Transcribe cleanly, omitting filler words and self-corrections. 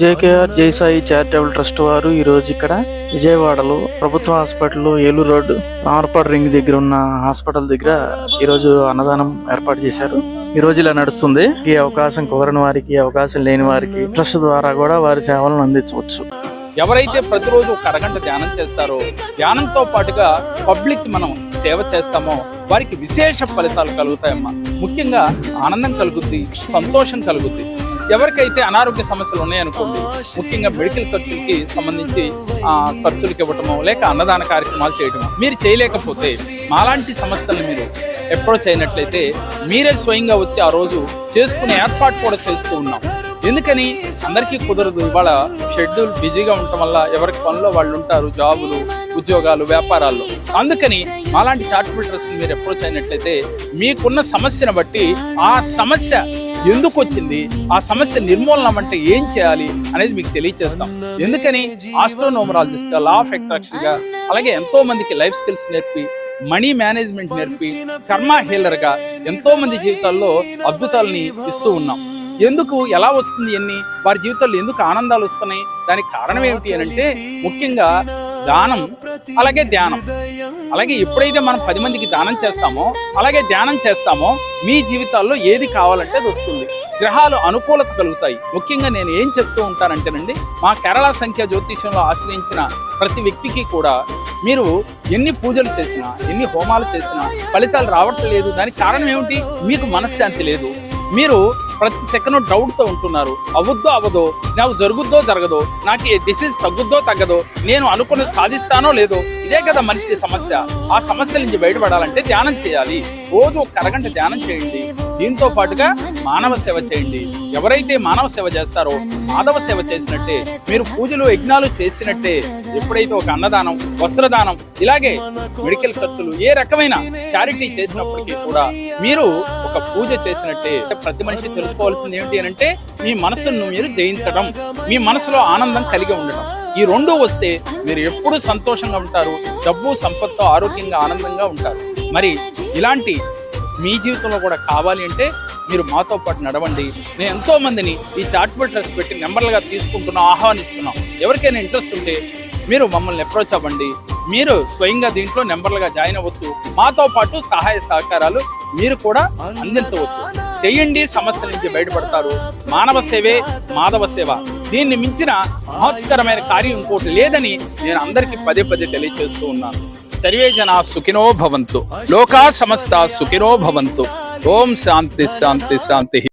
JKR జై Sai charitable trust వారు ఈరోజు ఇక్కడ విజయవాడలో ప్రభుత్వ hospital Eluru road Ramarpadu ring దగ్గర ఉన్న హాస్పిటల్ దగ్గర ఈరోజు అన్నదానం ఏర్పాటు చేశారు. ఈ రోజు ఇలా నడుస్తుంది. ఈ అవకాశం కుదరని వారికి, అవకాశం లేని వారికి ట్రస్ట్ ద్వారా కూడా వారి సేవలను అందించవచ్చు. ఎవరైతే ప్రతిరోజు ఒక అరగంట ధ్యానం చేస్తారో, ధ్యానంతో పాటుగా పబ్లిక్ మనం సేవ చేస్తామో వారికి విశేష ఫలితాలు కలుగుతాయమ్మా. ముఖ్యంగా ఆనందం కలుగుద్ది, సంతోషం కలుగుద్ది. ఎవరికైతే అనారోగ్య సమస్యలు ఉన్నాయనుకోండి, ముఖ్యంగా మెడికల్ ఖర్చులకి సంబంధించి ఖర్చులకి ఇవ్వటమో లేక అన్నదాన కార్యక్రమాలు చేయటమో మీరు చేయలేకపోతే మాలాంటి సంస్థలను మీరు అప్రోచ్ అయినట్లయితే మీరే స్వయంగా వచ్చి ఆ రోజు చేసుకునే ఏర్పాటు కూడా చేస్తూ ఉన్నాం. ఎందుకని అందరికీ కుదరదు. ఇవాళ షెడ్యూల్ బిజీగా ఉండటం వల్ల ఎవరికి పనిలో వాళ్ళు ఉంటారు, జాబులు, ఉద్యోగాలు, వ్యాపారాల్లో. అందుకని మాలాంటి చారిటబుల్ ట్రస్ట్ మీరు అప్రోచ్ అయినట్లయితే మీకున్న సమస్యను బట్టి ఆ సమస్య ఎందుకు వచ్చింది, ఆ సమస్య నిర్మూలనం అంటే ఏం చేయాలి అనేది మీకు తెలియజేస్తాం. ఎందుకని ఆస్ట్రోనోమరాలజిస్ట్ గా, లా ఆఫ్ అట్రాక్షన్ గా, అలాగే ఎంతో మందికి లైఫ్ స్కిల్స్ నేర్పి, మనీ మేనేజ్మెంట్ నేర్పి, కర్మ హీలర్ గా ఎంతో మంది జీవితాల్లో అద్భుతాలని ఇస్తూ ఉన్నాం. ఎందుకు, ఎలా వస్తుంది, వారి జీవితాల్లో ఎందుకు ఆనందాలు వస్తున్నాయి, దానికి కారణం ఏమిటి అని అంటే ముఖ్యంగా దానం, అలాగే ధ్యానం. అలాగే ఎప్పుడైతే మనం 10 మందికి దానం చేస్తామో, అలాగే ధ్యానం చేస్తామో మీ జీవితాల్లో ఏది కావాలంటే అది వస్తుంది. గ్రహాలు అనుకూలత కలుగుతాయి. ముఖ్యంగా నేను ఏం చెప్తూ ఉంటానంటేనండి, మా కేరళ సంఖ్య జ్యోతిష్యంలో ఆశ్రయించిన ప్రతి వ్యక్తికి కూడా మీరు ఎన్ని పూజలు చేసినా, ఎన్ని హోమాలు చేసినా ఫలితాలు రావట్లేదు. దానికి కారణం ఏమిటి? మీకు మనశ్శాంతి లేదు. మీరు ప్రతి సెకండ్ డౌట్తో ఉంటున్నారు. అవుద్దో అవ్వదో, నాకు జరుగుద్దో జరగదో, నాకు ఈ డిసీజ్ తగ్గుద్దో తగ్గదో, నేను అనుకున్నది సాధిస్తానో లేదో. ఇదే కదా మనిషికి సమస్య. ఆ సమస్య నుంచి బయటపడాలంటే ధ్యానం చేయాలి. రోజు ఒక అరగంట ధ్యానం చేయండి. దీంతో పాటుగా మానవ సేవ చేయండి. ఎవరైతే మానవ సేవ చేస్తారో మాధవ సేవ చేసినట్టే, మీరు పూజలు యజ్ఞాలు చేసినట్టే. ఎప్పుడైతే ఒక అన్నదానం, వస్త్రదానం, ఇలాగే మెడికల్ ఖర్చులు, ఏ రకమైన చారిటీ చేసినప్పటికీ కూడా మీరు ఒక పూజ చేసినట్టే. ప్రతి మనిషి తెలుసుకోవాల్సింది ఏమిటి అని అంటే మీ మనసును మీరు జయించడం, మీ మనసులో ఆనందం కలిగి ఉండడం. ఈ రెండు వస్తే మీరు ఎప్పుడూ సంతోషంగా ఉంటారు. డబ్బు, సంపత్తో ఆరోగ్యంగా, ఆనందంగా ఉంటారు. మరి ఇలాంటి మీ జీవితంలో కూడా కావాలి అంటే మీరు మాతో పాటు నడవండి. నేను ఎంతో మందిని ఈ చారిటబుల్ ట్రస్ట్ పెట్టి నెంబర్లుగా తీసుకుంటున్నాం, ఆహ్వానిస్తున్నాం. ఎవరికైనా ఇంట్రెస్ట్ ఉంటే మీరు మమ్మల్ని అప్రోచ్ అవ్వండి. మీరు స్వయంగా దీంట్లో నెంబర్లుగా జాయిన్ అవ్వచ్చు. మాతో పాటు సహాయ సహకారాలు మీరు కూడా అందించవచ్చు. చేయండి, సమస్య నుంచి బయటపడతారు. మానవ సేవే మాధవ సేవ. దీన్ని మించిన మహత్తరమైన కార్యం ఇంకోటి లేదని నేను అందరికీ పదే పదే తెలియజేస్తూ ఉన్నాను. సర్వే జనా సుఖినో భవంతు, లోకా సమస్త సుఖినో భవంతు. ఓం శాంతి శాంతి శాంతి.